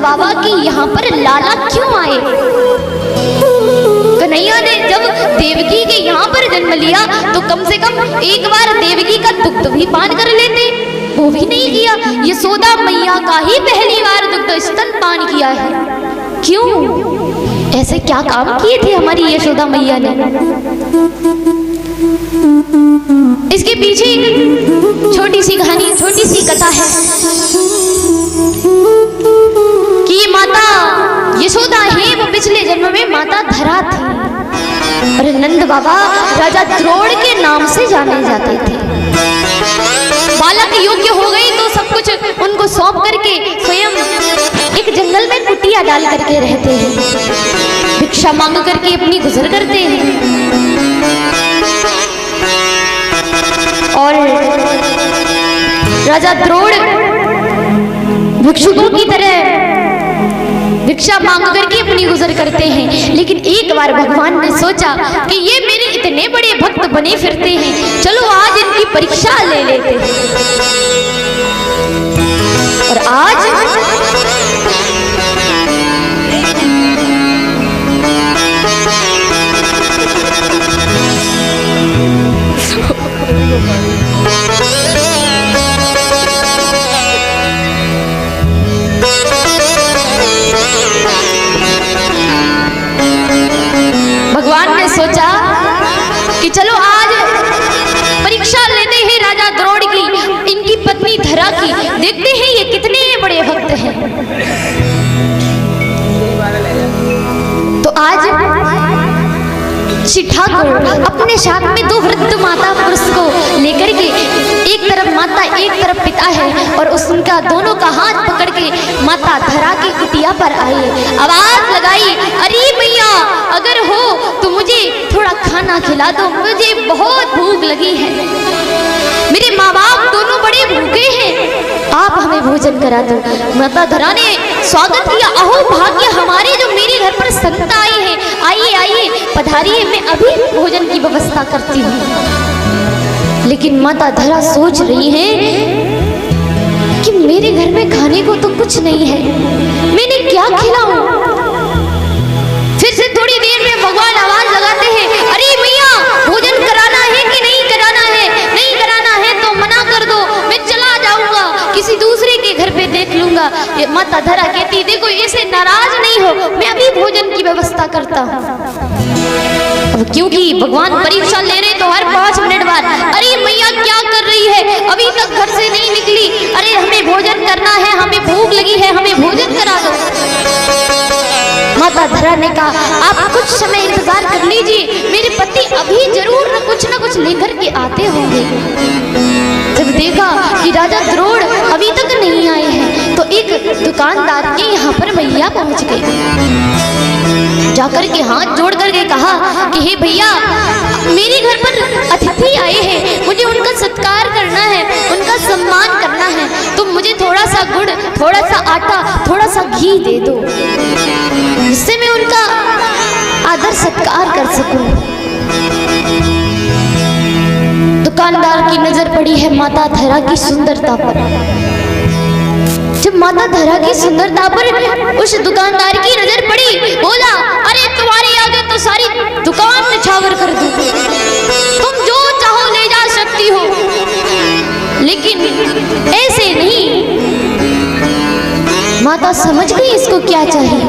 बाबा की यहाँ पर लाला क्यों आए। कन्हैया ने जब देवकी के यहाँ पर जन्म लिया तो कम से कम एक बार देवकी का दुग्ध भी पान कर लेते, वो भी नहीं किया। यशोदा मैया का ही पहली बार दुग्ध स्तन पान किया है। क्यों? ऐसे क्या काम किए थे हमारी यशोदा मैया ने? इसके पीछे एक छोटी सी कहानी, छोटी सी कथा है कि ये माता यशोदा है वो पिछले जन्म में माता धरा थी और नंद बाबा राजा द्रोण के नाम से जाने जाते थे। बालक योग्य हो गई तो सब कुछ उनको सौंप करके स्वयं एक जंगल में कुटिया डाल करके रहते हैं, भिक्षा मांग करके अपनी गुजर करते हैं। और राजा द्रोण भिक्षुकों की तरह भिक्षा मांग करके अपनी गुजर करते हैं। लेकिन एक बार भगवान ने सोचा कि ये मेरे इतने बड़े भक्त बने फिरते हैं, चलो आज इनकी परीक्षा ले लेते हैं। और आज भगवान ने सोचा कि चलो आज परीक्षा लेते हैं राजा द्रोण की, इनकी पत्नी धरा की, देखते हैं ये कितने बड़े भक्त हैं। तो आज ठाकुर अपने साथ में दो वृद्ध माता पुरुष को लेकर के, एक तरफ माता एक तरफ पिता है, और उनका दोनों का हाथ पकड़ के माता धरा की कुटिया पर आए, आवाज लगाई, अरे मैया अगर हो तो मुझे थोड़ा खाना खिला दो, मुझे बहुत भूख लगी है, मेरे माँ बाप दोनों बड़े भूखे हैं, आप हमें भोजन करा दो। माता धरा ने स्वागत किया, अहो भाग्य हमारे जो मेरे घर पर संत आए हैं, आइए आइए पधारिए, मैं अभी भोजन की व्यवस्था करती हूँ। लेकिन माता धरा सोच रही है कि मेरे घर में खाने को तो कुछ नहीं है, मैंने क्या खिलाऊं। फिर से थोड़ी देर में भगवान आवाज लगाते हैं, अरे मैया भोजन कराना है कि नहीं कराना है? नहीं कराना है तो मना कर दो, मैं चला जाऊंगा, किसी दूसरे के घर पे देख लूंगा। ये माता धरा कहती, देखो ऐसे नाराज नहीं हो, मैं अभी भोजन की व्यवस्था करता हूँ। क्योंकि भगवान परीक्षा ले रहे तो हर 5 मिनट बाद, अरे मैया क्या कर रही है, अभी तक घर से नहीं निकली, अरे हमें भोजन करना है, हमें भूख लगी है, हमें भोजन करा दो। माता धरा ने कहा, आप कुछ समय इंतजार कर लीजिए, मेरे पति अभी जरूर न कुछ लेकर के आते होंगे। जब देखा कि राजा द्रोण अभी तक नहीं आए हैं तो एक दुकानदार के यहाँ पर मैया पहुंच गई। जाकर के हाथ जोड़ करके कहा कि हे भैया, मेरे घर पर अतिथि आए हैं, मुझे उनका सत्कार करना है, उनका सम्मान करना है, तो मुझे थोड़ा सा गुड़, थोड़ा सा आटा, थोड़ा सा घी दे दो, जिससे मैं उनका आदर सत्कार कर सकूं। दुकानदार की नजर पड़ी है माता धरा की सुंदरता पर। जब माता धरा की सुंदरता पर उस दुकानदार की नजर पड़ी, बोला, अरे तुम्हारे आगे तो सारी दुकान निछावर कर दूं, तुम जो चाहो ले जा सकती हो, लेकिन ऐसे नहीं। माता समझ गई इसको क्या चाहिए।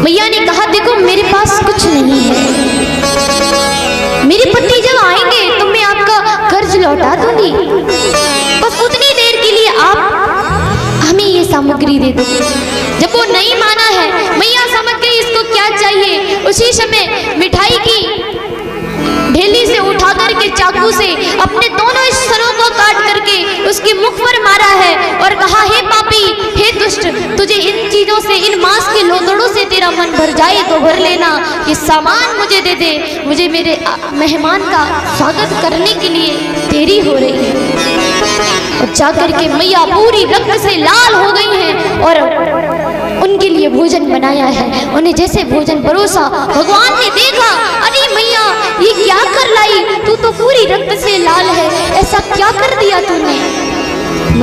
मैया ने कहा, देखो मेरे पास कुछ नहीं है, मेरे पति जब आएंगे तो मैं आपका कर्ज लौटा दूंगी, बस उतनी देर के लिए आप हमें ये सामग्री दे दो। जब वो नहीं माना है, मैया समझ गई इसको क्या चाहिए। उसी समय मिठाई की ढेली से उठा करके चाकू से अपने दोनों स्तनों को काट करके उसके मुख पर मारा है और कहा, हे पापी, हे दुष्ट, तुझे इन चीजों से, इन मांस के लोथड़ों से तेरा मन भर जाए तो भर लेना, ये सामान मुझे दे दे, मुझे मेरे मेहमान का स्वागत करने के लिए देरी हो रही है। और जाकर के मैया पूरी रक्त से लाल हो गई हैं और उनके लिए भोजन बनाया है। उन्हें जैसे भोजन परोसा, भगवान ने देखा, अरे मैया ये क्या कर लाई, तू तो पूरी रक्त से लाल है, ऐसा क्या कर दिया तूने।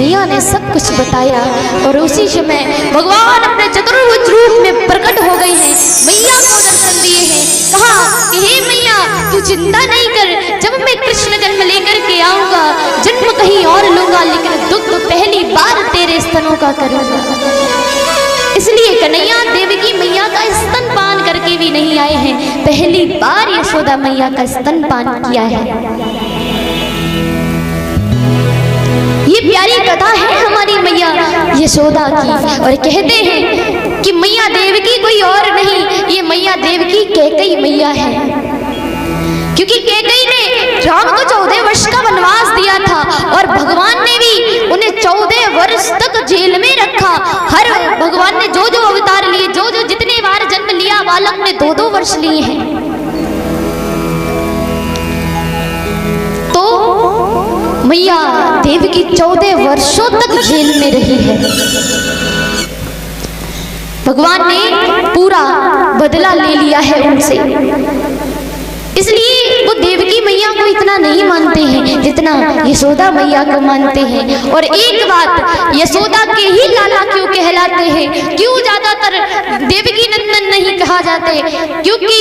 मैया ने सब कुछ बताया और उसी समय भगवान अपने चतुर्भुज रूप में प्रकट हो गए हैं, मैया को दर्शन दिए हैं। कहा कि हे मैया तू चिंता नहीं कर, जब मैं कृष्ण जन्म लेकर के आऊंगा, जन्म कहीं और लूंगा, लेकिन दुख पहली बार तेरे स्तनों का करूंगा। इसलिए कन्हैया देवकी मैया का स्तनपान करके भी नहीं आए हैं, पहली बार यशोदा मैया का स्तनपान किया है। ये प्यारी कथा है हमारी मैया यशोदा की, और कहते हैं कि मैया देवकी कोई और नहीं, ये मैया देवकी कैकेयी मैया है। क्योंकि कैकेयी ने राम को 14 वर्ष का वनवास दिया था और भगवान ने भी उन्हें 14 वर्ष तक जेल में रखा। हर भगवान ने जो जो अवतार लिए, जो जो जितने बार जन्म लिया, बालक ने 2-2 वर्ष लिए हैं। तो मैया देवकी 14 वर्षों तक जेल में रही है। भगवान ने पूरा बदला ले लिया है उनसे, इसलिए वो देवकी मैया को इतना नहीं मानते हैं जितना यशोदा मैया को मानते हैं। और एक बात, यशोदा के ही लाला क्यों कहलाते हैं, क्यों ज्यादातर देवकी नंदन नहीं कहा जाते? क्योंकि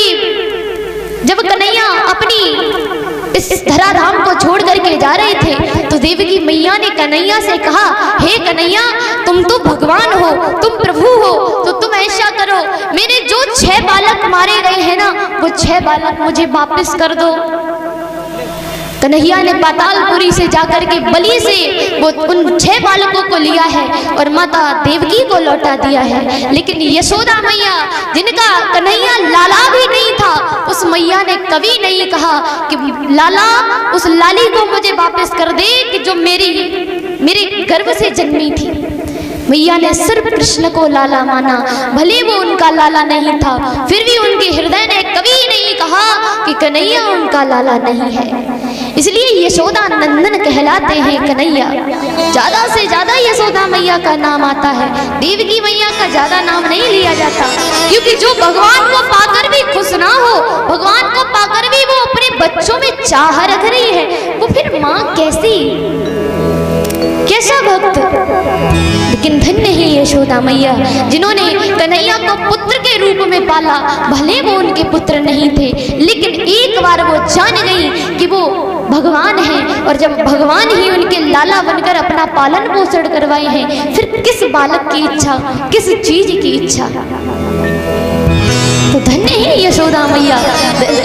जब कन्हैया अपनी इस धराधाम को छोड़ करके जा रहे थे तो देवकी मैया ने कन्हैया से कहा, हे कन्हैया तुम तो भगवान हो, तुम प्रभु हो, तो तुम ऐसा करो, मेरे जो 6 बालक मारे गए हैं ना, वो 6 बालक मुझे वापस कर दो। कन्हैया ने पातालपुरी से जाकर के बलि से वो उन 6 बालकों को लिया है और माता देवकी को लौटा दिया है। लेकिन यशोदा मैया, जिनका कन्हैया लाला भी नहीं था, उस मैया ने कभी नहीं कहा कि लाला, उस लाली को मुझे वापस कर दे कि जो मेरे गर्भ से जन्मी थी। मैया ने सिर्फ कृष्ण को लाला माना, भले वो उनका लाला नहीं था, फिर भी उनके हृदय ने कभी नहीं कहा कि कन्हैया उनका लाला नहीं है। इसलिए यशोदा नंदन कहलाते हैं कन्हैया। ज्यादा से ज्यादा यशोदा मैया का नाम आता है, देवकी मैया का ज्यादा नाम नहीं लिया जाता, क्योंकि जो भगवान को पाकर भी खुश ना हो, भगवान को पाकर भी वो अपने बच्चों में चाह रख रही है, वो फिर माँ कैसा भक्त। लेकिन धन्य है यशोदा मैया, जिन्होंने कन्हैया को पुत्र के रूप में पाला। भले वो उनके पुत्र नहीं थे, लेकिन एक बार वो जान गई कि वो भगवान हैं, और जब भगवान ही उनके लाला बनकर अपना पालन पोषण करवाए हैं, फिर किस बालक की इच्छा, किस चीज की इच्छा। तो धन्य है यशोदा मैया,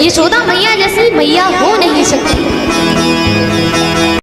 यशोदा मैया जैसी मैया हो नहीं सकती।